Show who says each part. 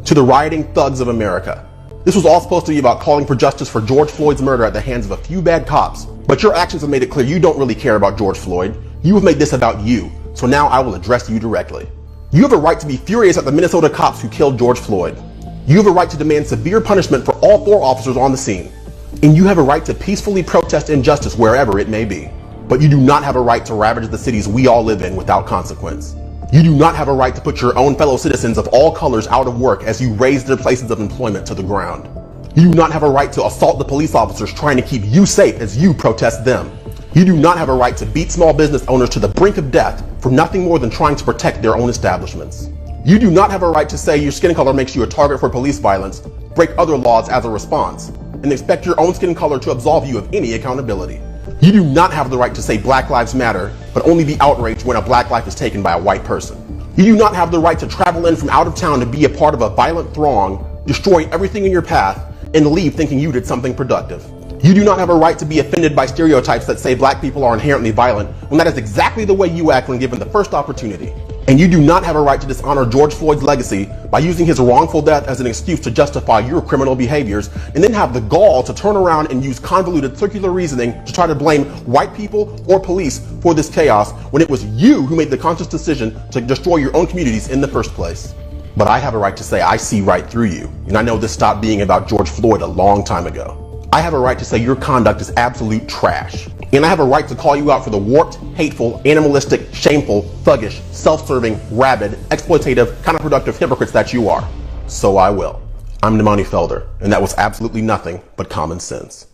Speaker 1: to the rioting thugs of America. This was all supposed to be about calling for justice for George Floyd's murder at the hands of a few bad cops, but your actions have made it clear you don't really care about George Floyd. You have made this about you, so now I will address you directly. You have a right to be furious at the Minnesota cops who killed George Floyd. You have a right to demand severe punishment for all 4 officers on the scene. And you have a right to peacefully protest injustice wherever it may be. But you do not have a right to ravage the cities we all live in without consequence. You do not have a right to put your own fellow citizens of all colors out of work as you raze their places of employment to the ground. You do not have a right to assault the police officers trying to keep you safe as you protest them. You do not have a right to beat small business owners to the brink of death for nothing more than trying to protect their own establishments. You do not have a right to say your skin color makes you a target for police violence, break other laws as a response, and expect your own skin color to absolve you of any accountability. You do not have the right to say Black Lives Matter, but only be outraged when a black life is taken by a white person. You do not have the right to travel in from out of town to be a part of a violent throng, destroy everything in your path, and leave thinking you did something productive. You do not have a right to be offended by stereotypes that say black people are inherently violent, when that is exactly the way you act when given the first opportunity. And you do not have a right to dishonor George Floyd's legacy by using his wrongful death as an excuse to justify your criminal behaviors, and then have the gall to turn around and use convoluted circular reasoning to try to blame white people or police for this chaos when it was you who made the conscious decision to destroy your own communities in the first place. But I have a right to say I see right through you, and I know this stopped being about George Floyd a long time ago. I have a right to say your conduct is absolute trash. And I have a right to call you out for the warped, hateful, animalistic, shameful, thuggish, self-serving, rabid, exploitative, counterproductive hypocrites that you are. So I will. I'm Damani Felder, and that was absolutely nothing but common sense.